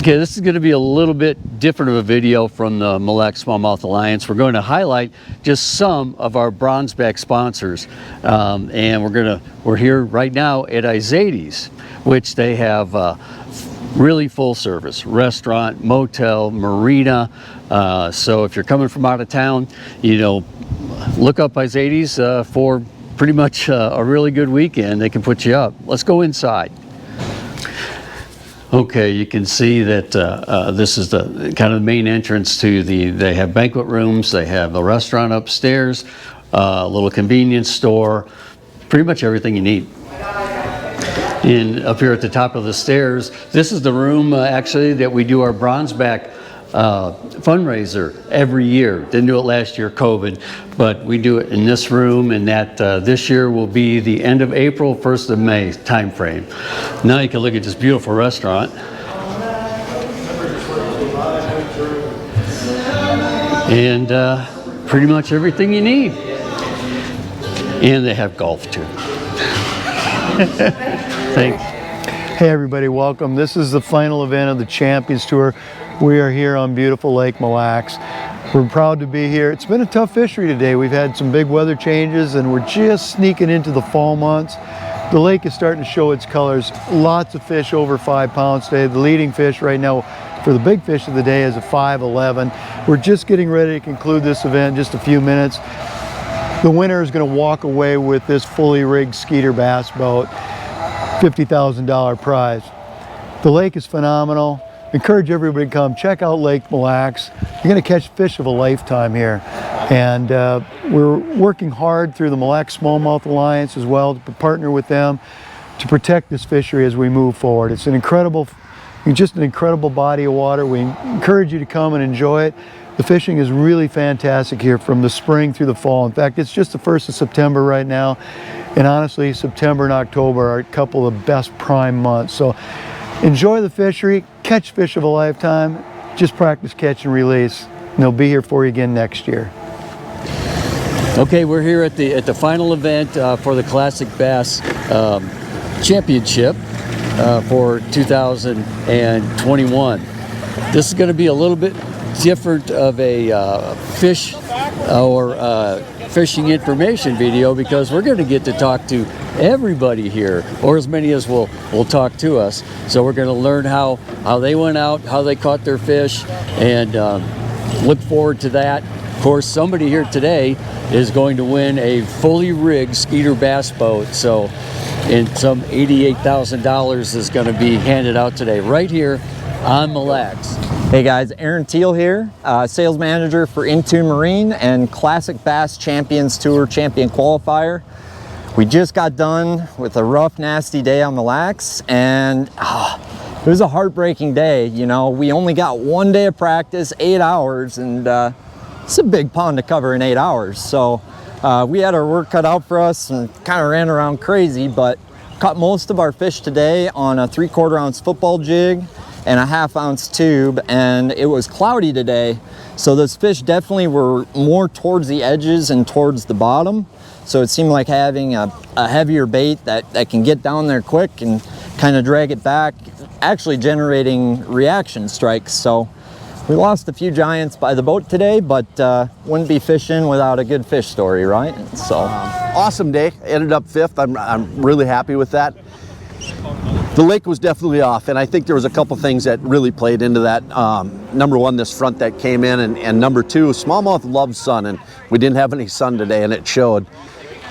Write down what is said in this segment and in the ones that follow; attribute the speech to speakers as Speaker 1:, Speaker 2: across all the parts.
Speaker 1: Okay, this is going to be a little bit different of a video from the Mille Lacs Smallmouth Alliance. We're going to highlight just some of our bronzeback sponsors, and we're here right now at Izades, which they have really full service restaurant, motel, marina. So if you're coming from out of town, you know, look up Izades for pretty much a really good weekend. They can put you up. Let's go inside. Okay, you can see that this is the kind of the main entrance to they have banquet rooms, they have a restaurant upstairs, a little convenience store, pretty much everything you need. And up here at the top of the stairs, this is the room actually that we do our bronzeback fundraiser every year. Didn't do it last year, COVID, but we do it in this room, and that this year will be the end of April, 1st of May time frame. Now you can look at this beautiful restaurant. And pretty much everything you need. And they have golf too. Thanks.
Speaker 2: Hey everybody, welcome. This is the final event of the Champions Tour. We are here on beautiful Lake Mille Lacs. We're proud to be here. It's been a tough fishery today. We've had some big weather changes and we're just sneaking into the fall months. The lake is starting to show its colors. Lots of fish over 5 pounds today. The leading fish right now for the big fish of the day is a 5.11. We're just getting ready to conclude this event in just a few minutes. The winner is going to walk away with this fully rigged Skeeter bass boat, $50,000 prize. The lake is phenomenal. Encourage everybody to come check out Lake Mille Lacs. You're going to catch fish of a lifetime here. And we're working hard through the Mille Lacs Smallmouth Alliance as well to partner with them to protect this fishery as we move forward. It's just an incredible body of water. We encourage you to come and enjoy it. The fishing is really fantastic here from the spring through the fall. In fact, it's just the 1st of September right now. And honestly, September and October are a couple of the best prime months. So enjoy the fishery, catch fish of a lifetime, just practice catch and release. And they'll be here for you again next year.
Speaker 1: Okay, we're here at the final event for the Classic Bass Championship for 2021. This is going to be a little bit different of a fish or fishing information video because we're going to get to talk to everybody here, or as many as will talk to us. So we're going to learn how they went out, how they caught their fish, and look forward to that. Of course, somebody here today is going to win a fully rigged Skeeter bass boat. So, and some $88,000 is going to be handed out today right here on Mille Lacs.
Speaker 3: Hey guys, Aaron Teal here, sales manager for Into Marine and Classic Bass Champions Tour champion qualifier. We just got done with a rough, nasty day on Mille Lacs, and it was a heartbreaking day. You know, we only got 1 day of practice, 8 hours, and it's a big pond to cover in 8 hours. So we had our work cut out for us and kind of ran around crazy, but caught most of our fish today on a 3/4 ounce football jig and a 1/2 ounce tube, and it was cloudy today, so those fish definitely were more towards the edges and towards the bottom. So it seemed like having a heavier bait that can get down there quick and kind of drag it back, actually generating reaction strikes. So we lost a few giants by the boat today, but wouldn't be fishing without a good fish story, right? So
Speaker 4: awesome day. Ended up 5th. I'm really happy with that. The lake was definitely off, and I think there was a couple things that really played into that. Number one, this front that came in, and number two, smallmouth loves sun, and we didn't have any sun today, and it showed.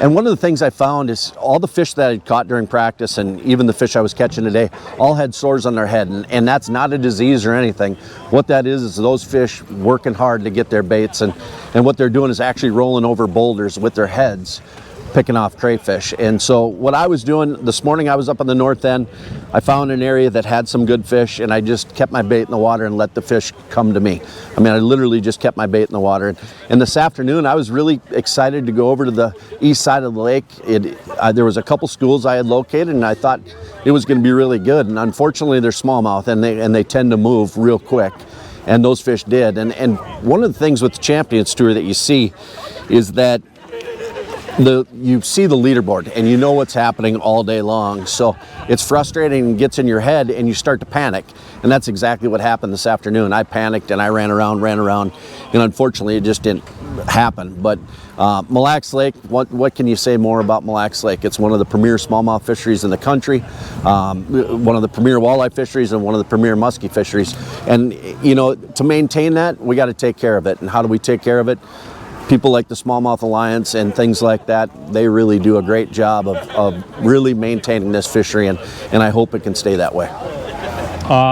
Speaker 4: And one of the things I found is all the fish that I caught during practice, and even the fish I was catching today, all had sores on their head, and that's not a disease or anything. What that is those fish working hard to get their baits, and what they're doing is actually rolling over boulders with their heads, picking off crayfish. And so what I was doing this morning, I was up on the north end. I found an area that had some good fish, and I just kept my bait in the water and let the fish come to me. I mean, I literally just kept my bait in the water. And this afternoon, I was really excited to go over to the east side of the lake. There was a couple schools I had located, and I thought it was going to be really good. And unfortunately, they're smallmouth, and they tend to move real quick. And those fish did. And one of the things with the Champions Tour that you see is that you see the leaderboard and you know what's happening all day long. So it's frustrating and gets in your head and you start to panic. And that's exactly what happened this afternoon. I panicked and I ran around, and unfortunately it just didn't happen. But Mille Lacs Lake, what can you say more about Mille Lacs Lake? It's one of the premier smallmouth fisheries in the country, one of the premier walleye fisheries, and one of the premier muskie fisheries. And you know, to maintain that, we got to take care of it. And how do we take care of it? People like the Smallmouth Alliance and things like that, they really do a great job of really maintaining this fishery, and I hope it can stay that way.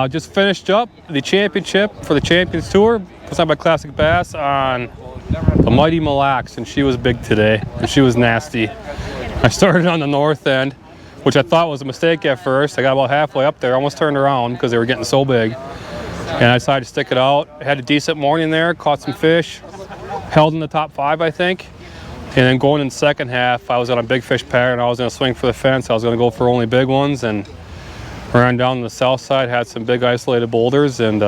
Speaker 5: Just finished up the championship for the Champions Tour, presented by Classic Bass on the mighty Mille Lacs, and she was big today, and she was nasty. I started on the north end, which I thought was a mistake at first. I got about halfway up there, almost turned around because they were getting so big, and I decided to stick it out. I had a decent morning there, caught some fish, held in the top 5, I think. And then going in the second half, I was on a big fish pattern. I was going to swing for the fence. I was going to go for only big ones, and ran down the south side, had some big isolated boulders, and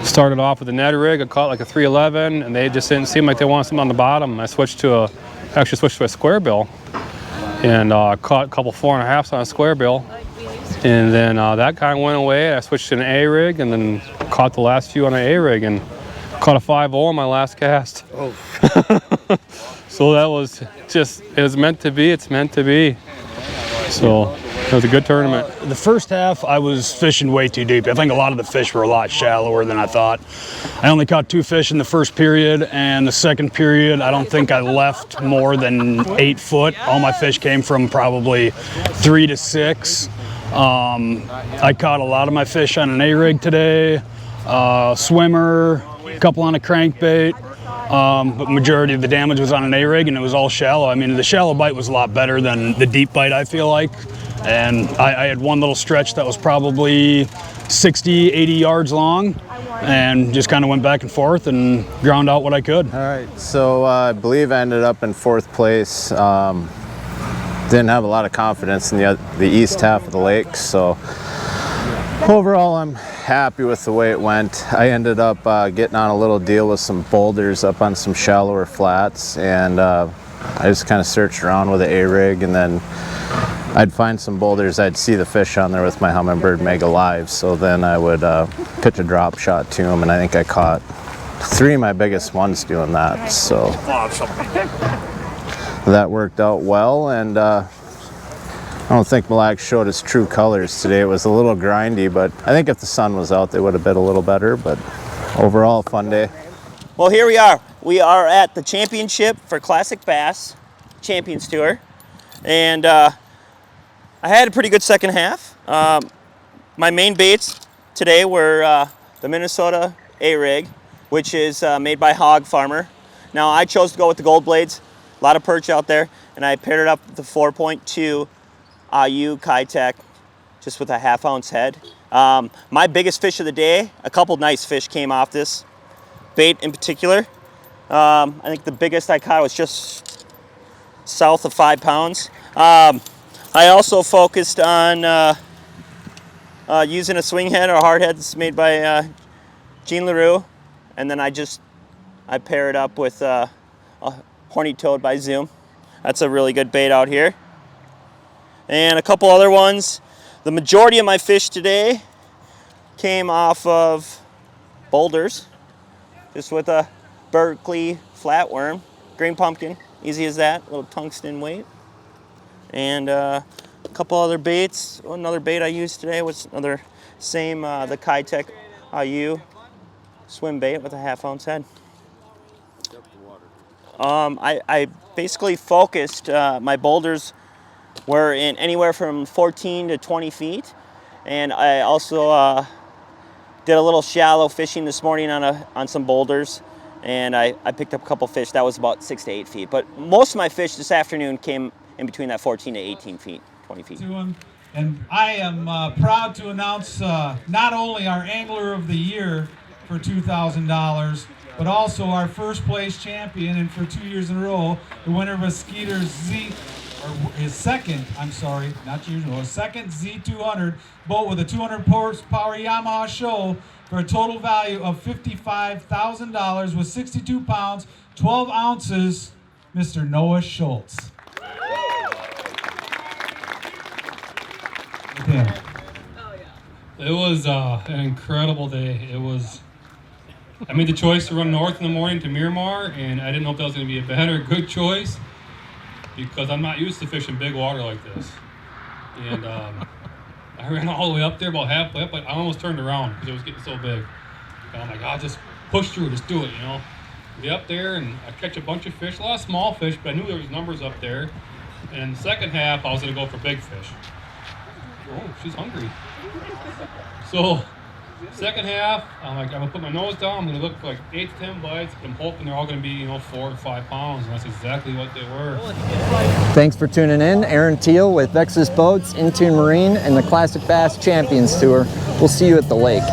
Speaker 5: started off with a Ned rig. I caught like a 311, and they just didn't seem like they wanted something on the bottom. I switched to a square bill, and caught a couple 4.5s on a square bill. And then that kind of went away. I switched to an A rig, and then caught the last few on an A rig, and caught a 5-0 on my last cast. Oh. So that was just, it was meant to be, it's meant to be. So it was a good tournament.
Speaker 6: The first half, I was fishing way too deep. I think a lot of the fish were a lot shallower than I thought. I only caught 2 fish in the first period, and the second period, I don't think I left more than 8 foot. All my fish came from probably 3 to 6. I caught a lot of my fish on an A-rig today, swimmer, a couple on a crankbait, but majority of the damage was on an A-rig, and it was all shallow. I mean, the shallow bite was a lot better than the deep bite, I feel like. And I had one little stretch that was probably 60, 80 yards long, and just kind of went back and forth and ground out what I could.
Speaker 7: All right, so I believe I ended up in 4th place. Didn't have a lot of confidence in the east half of the lake, so overall I'm happy with the way it went. I ended up getting on a little deal with some boulders up on some shallower flats, and I just kind of searched around with the A-rig, and then I'd find some boulders, I'd see the fish on there with my Humminbird Mega Live, so then I would pitch a drop shot to them, and I think I caught 3 of my biggest ones doing that, so that worked out well. And I don't think Mille Lacs showed its true colors today. It was a little grindy, but I think if the sun was out, they would have been a little better, but overall, fun day.
Speaker 8: Well, here we are. We are at the championship for Classic Bass Champions Tour, and I had a pretty good second half. My main baits today were the Minnesota A-Rig, which is made by Hog Farmer. Now, I chose to go with the gold blades, a lot of perch out there, and I paired it up with the 4.2 IU Kitech, just with a 1/2 ounce head. My biggest fish of the day, a couple nice fish came off this bait in particular. I think the biggest I caught was just south of 5 pounds. I also focused on using a swing head or hard head that's made by Jean LaRue, and then I pair it up with a horny toad by Zoom. That's a really good bait out here. And a couple other ones. The majority of my fish today came off of boulders, just with a Berkeley flatworm, green pumpkin, easy as that, little tungsten weight. And a couple other baits. Another bait I used today was the Kitech IU swim bait with a 1/2 ounce head. I basically focused, my boulders were in anywhere from 14 to 20 feet. And I also did a little shallow fishing this morning on some boulders. And I picked up a couple fish. That was about 6 to 8 feet. But most of my fish this afternoon came in between that 14 to 18 feet, 20 feet.
Speaker 9: And I am proud to announce not only our Angler of the Year for $2,000, but also our first place champion, and for 2 years in a row, the winner of a Skeeter his second Z200 boat with a 200 horsepower Yamaha Show for a total value of $55,000 with 62 pounds, 12 ounces, Mr. Noah Schultz.
Speaker 5: It was an incredible day. I made the choice to run north in the morning to Miramar, and I didn't know if that was going to be a bad or good choice because I'm not used to fishing big water like this. And I ran all the way up there, about halfway up. I almost turned around because it was getting so big. And I'm like, I'll just push through, just do it, you know. Get up there and I catch a bunch of fish, a lot of small fish, but I knew there was numbers up there. And in the second half, I was going to go for big fish. Oh, she's hungry. So, second half, I'm like, I'm gonna put my nose down. I'm gonna look for like 8 to 10 bites. I'm hoping they're all gonna be, 4 to 5 pounds, and that's exactly what they were.
Speaker 3: Thanks for tuning in. Aaron Teal with Vexus Boats, Intune Marine, and the Classic Bass Champions Tour. We'll see you at the lake.